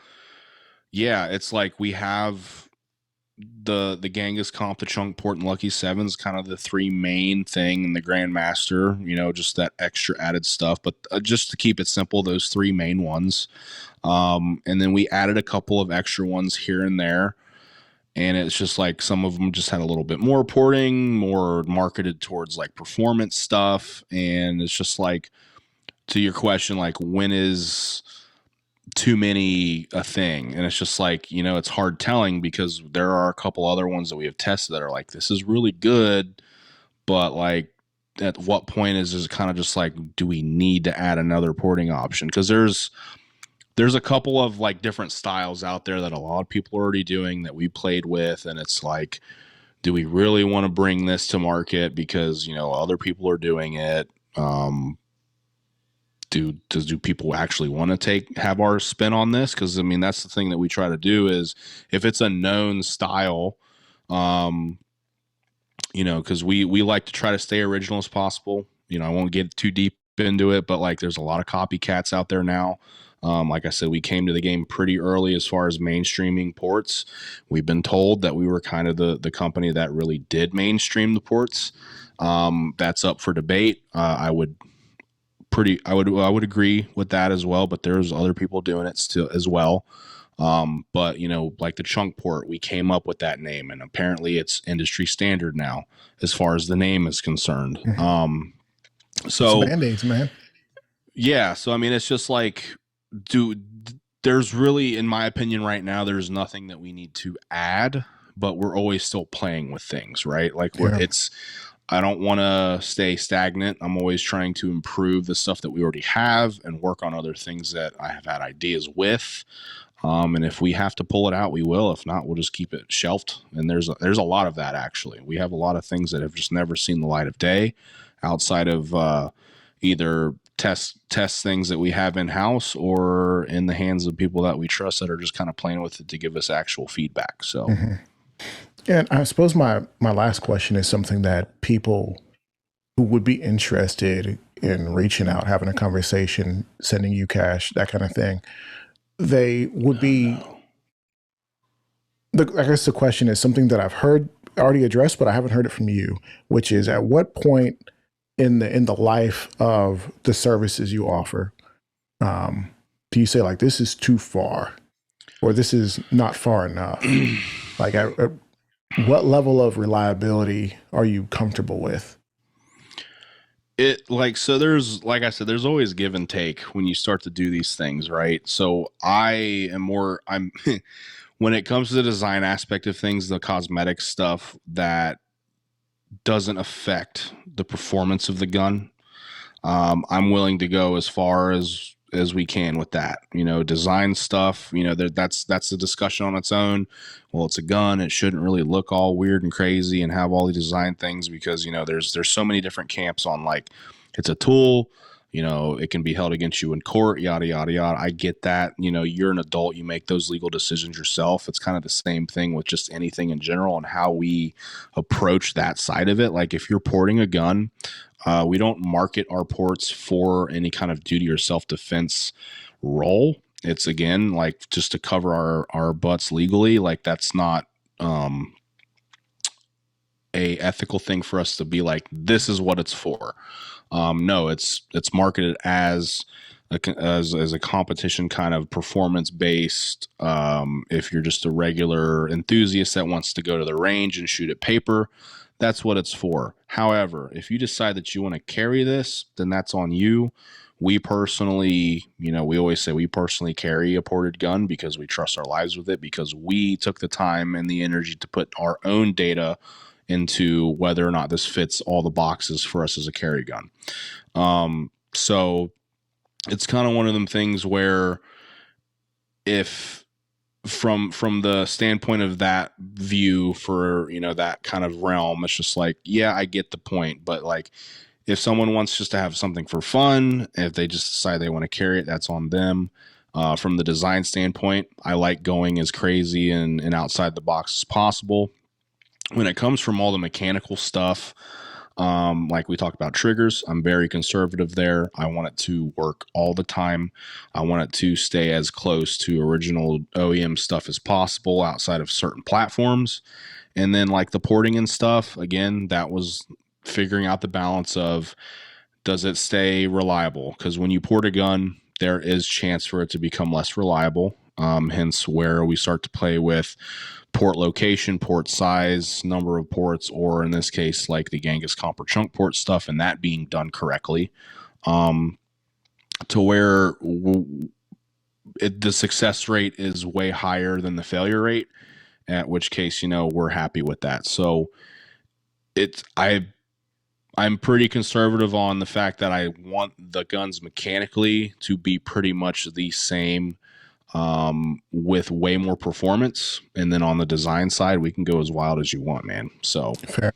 yeah, it's like we have the Genghis comp, the chunk port, and Lucky Sevens, kind of the three main thing, and the Grandmaster, just that extra added stuff. But just to keep it simple, those three main ones. And then we added a couple of extra ones here and there. And it's just like some of them just had a little bit more porting, more marketed towards like performance stuff. And it's just like, to your question, like, when is too many a thing? And it's just like, it's hard telling, because there are a couple other ones that we have tested that are like, this is really good, but like, at what point is it kind of just like, do we need to add another porting option? Because there's a couple of like different styles out there that a lot of people are already doing that we played with, and it's like, do we really want to bring this to market because other people are doing it? Do people actually want to have our spin on this? Because I mean, that's the thing that we try to do, is if it's a known style, because we like to try to stay original as possible. I won't get too deep into it, but like, there's a lot of copycats out there now. Like I said, we came to the game pretty early as far as mainstreaming ports. We've been told that we were kind of the company that really did mainstream the ports. That's up for debate. I would agree with that as well, but there's other people doing it still as well. But like the chunk port, we came up with that name, and apparently it's industry standard now as far as the name is concerned. So It's band-aids, man. yeah, so I mean, it's just like, there's really, in my opinion, right now, there's nothing that we need to add, but we're always still playing with things, right? Like, Yeah. I don't want to stay stagnant. I'm always trying to improve the stuff that we already have and work on other things that I have had ideas with. And if we have to pull it out, we will. If not, we'll just keep it shelved. And there's a lot of that, actually. We have a lot of things that have just never seen the light of day outside of either test things that we have in house or in the hands of people that we trust that are just kind of playing with it to give us actual feedback. So, And I suppose my last question is something that people who would be interested in reaching out, having a conversation, sending you cash, that kind of thing, they would be. I guess the question is something that I've heard already addressed, but I haven't heard it from you, which is, at what point in the life of the services you offer, do you say like, this is too far, or this is not far enough? Like, at what level of reliability are you comfortable with? so there's, like I said, there's always give and take when you start to do these things, right? So I'm when it comes to the design aspect of things, the cosmetic stuff that doesn't affect the performance of the gun, I'm willing to go as far as we can with that. Design stuff, that's a discussion on its own. Well, it's a gun, it shouldn't really look all weird and crazy and have all the design things, because there's so many different camps on, like, it's a tool, it can be held against you in court, yada yada yada. I get that. You're an adult, you make those legal decisions yourself. It's kind of the same thing with just anything in general and how we approach that side of it. Like, if you're porting a gun, we don't market our ports for any kind of duty or self-defense role. It's, again, like, just to cover our butts legally. Like, that's not a ethical thing for us to be like, this is what it's for. No, it's marketed as as a competition kind of performance based. If you're just a regular enthusiast that wants to go to the range and shoot at paper, that's what it's for. However, if you decide that you want to carry this, then that's on you. We personally, we always say we personally carry a ported gun because we trust our lives with it, because we took the time and the energy to put our own data into whether or not this fits all the boxes for us as a carry gun. So it's kind of one of them things where, if from the standpoint of that view, for that kind of realm, it's just like, yeah, I get the point, but like, if someone wants just to have something for fun, if they just decide they want to carry it, that's on them. From the design standpoint, I like going as crazy and outside the box as possible. When it comes from all the mechanical stuff, like we talked about triggers, I'm very conservative there. I want it to work all the time. I want it to stay as close to original OEM stuff as possible outside of certain platforms. And then like the porting and stuff, again, that was figuring out the balance of, does it stay reliable? Because when you port a gun, there is chance for it to become less reliable. Hence where we start to play with port location, port size, number of ports, or in this case, like the Genghis Comper chunk port stuff, and that being done correctly, to where the success rate is way higher than the failure rate, at which case, we're happy with that. So I'm pretty conservative on the fact that I want the guns mechanically to be pretty much the same, with way more performance. And then on the design side, we can go as wild as you want, man. So Fair.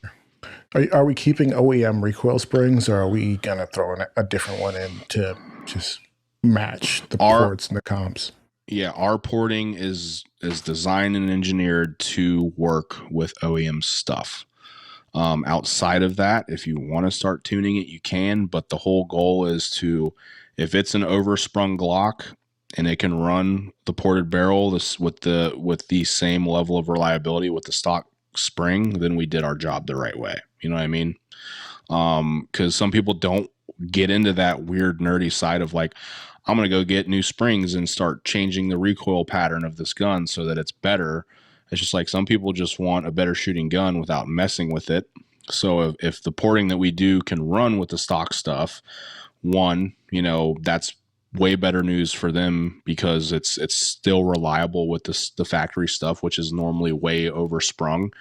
Are we keeping OEM recoil springs, or are we going to throw a different one in to just match the ports and the comps? Yeah, our porting is designed and engineered to work with OEM stuff. Outside of that, if you want to start tuning it, you can, but the whole goal is to, if it's an oversprung Glock and it can run the ported barrel with the same level of reliability with the stock spring, then we did our job the right way. You know what I mean? Because some people don't get into that weird nerdy side of like, I'm going to go get new springs and start changing the recoil pattern of this gun so that it's better. It's just like, some people just want a better shooting gun without messing with it. So if the porting that we do can run with the stock stuff, one, that's way better news for them, because it's still reliable with the factory stuff, which is normally way oversprung.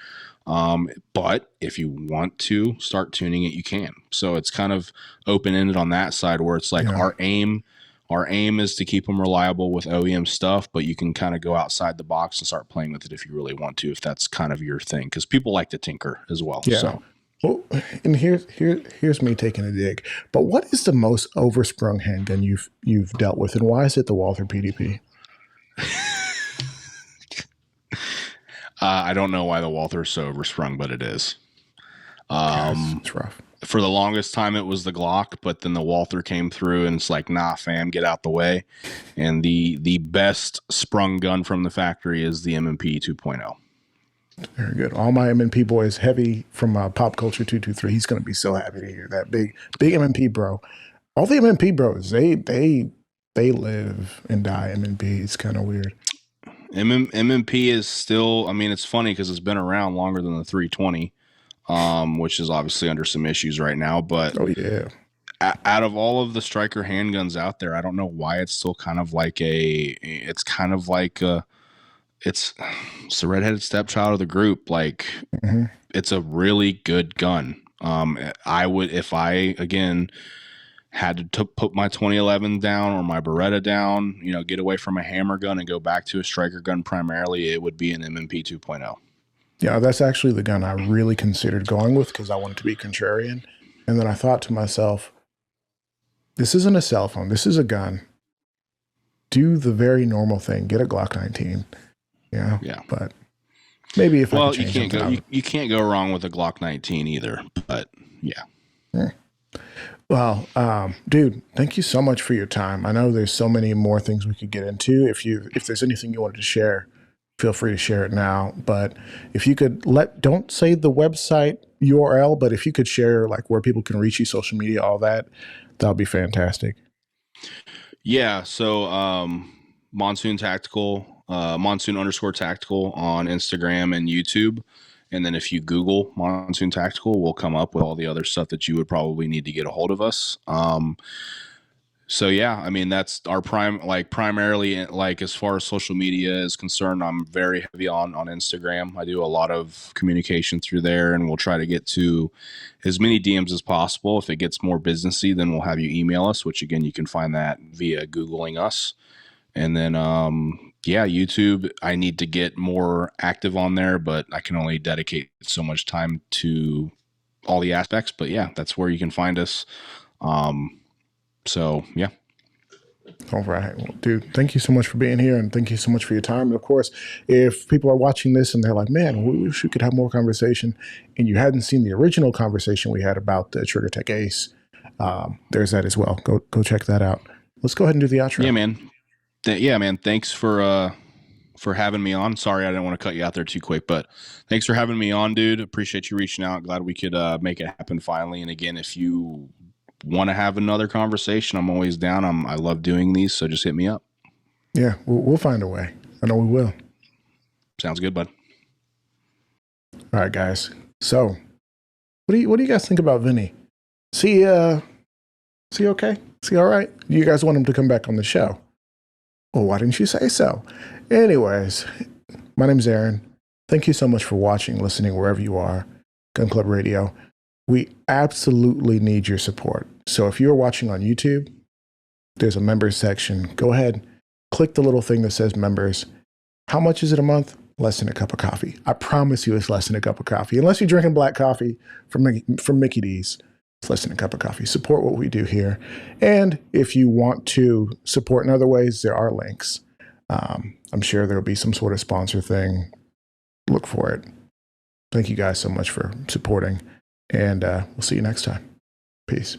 But if you want to start tuning it, you can. So it's kind of open-ended on that side, where it's like, our aim is to keep them reliable with OEM stuff, but you can kind of go outside the box and start playing with it if you really want to, if that's kind of your thing, because people like to tinker as well. Yeah. So. Well, and here's me taking a dig. But what is the most oversprung handgun you've dealt with, and why is it the Walther PDP? I don't know why the Walther is so oversprung, but it is. It's rough. For the longest time, it was the Glock, but then the Walther came through, and it's like, nah, fam, get out the way. And the best sprung gun from the factory is the M&P 2.0. Very good. All my M&P boys, Heavy from Pop Culture 223, he's going to be so happy to hear that. Big M&P bro. All the M&P bros, they live and die M&P. It's kind of weird. M&P is still, I mean, it's funny because it's been around longer than the 320, which is obviously under some issues right now. But oh yeah, out of all of the striker handguns out there, I don't know why it's still kind of like it's the redheaded stepchild of the group. Like, It's a really good gun. I would, if I again had to put my 2011 down or my Beretta down, get away from a hammer gun and go back to a striker gun primarily, it would be an M&P 2.0. Yeah, that's actually the gun I really considered going with, because I wanted to be contrarian. And then I thought to myself, this isn't a cell phone. This is a gun. Do the very normal thing. Get a Glock 19. Yeah. But maybe if I could change you can't go wrong with a Glock 19 either. But yeah. Well, dude, thank you so much for your time. I know there's so many more things we could get into. If there's anything you wanted to share, feel free to share it now. But if you could don't say the website URL, but if you could share like where people can reach you, social media, all that, that would be fantastic. Yeah. So Monsoon Tactical, Monsoon_Tactical on Instagram and YouTube. And then if you Google Monsoon Tactical, we'll come up with all the other stuff that you would probably need to get a hold of us. So yeah, I mean that's our primarily like as far as social media is concerned, I'm very heavy on Instagram. I do a lot of communication through there, and we'll try to get to as many DMs as possible. If it gets more businessy, then we'll have you email us, which again you can find that via Googling us. And then yeah, YouTube, I need to get more active on there, but I can only dedicate so much time to all the aspects. But yeah, that's where you can find us. So yeah. All right. Well, dude, thank you so much for being here and thank you so much for your time. And of course, if people are watching this and they're like, man, we wish we could have more conversation and you hadn't seen the original conversation we had about the Trigger Tech Ace, there's that as well. Go check that out. Let's go ahead and do the outro. Yeah, man. Yeah, man. Thanks for having me on. Sorry, I didn't want to cut you out there too quick, but thanks for having me on, dude. Appreciate you reaching out. Glad we could make it happen finally. And again, if you want to have another conversation, I'm always down. I love doing these, so just hit me up. Yeah, we'll find a way. I know we will. Sounds good, bud. All right, guys. So, what do you guys think about Vinny? Is he okay? Is he all right? You guys want him to come back on the show? Well, why didn't you say so? Anyways, my name's Aaron. Thank you so much for watching, listening, wherever you are. Gun Club Radio. We absolutely need your support. So if you're watching on YouTube, there's a members section. Go ahead, click the little thing that says members. How much is it a month? Less than a cup of coffee. I promise you it's less than a cup of coffee. Unless you're drinking black coffee from Mickey D's, it's less than a cup of coffee. Support what we do here. And if you want to support in other ways, there are links. I'm sure there'll be some sort of sponsor thing. Look for it. Thank you guys so much for supporting. And we'll see you next time. Peace.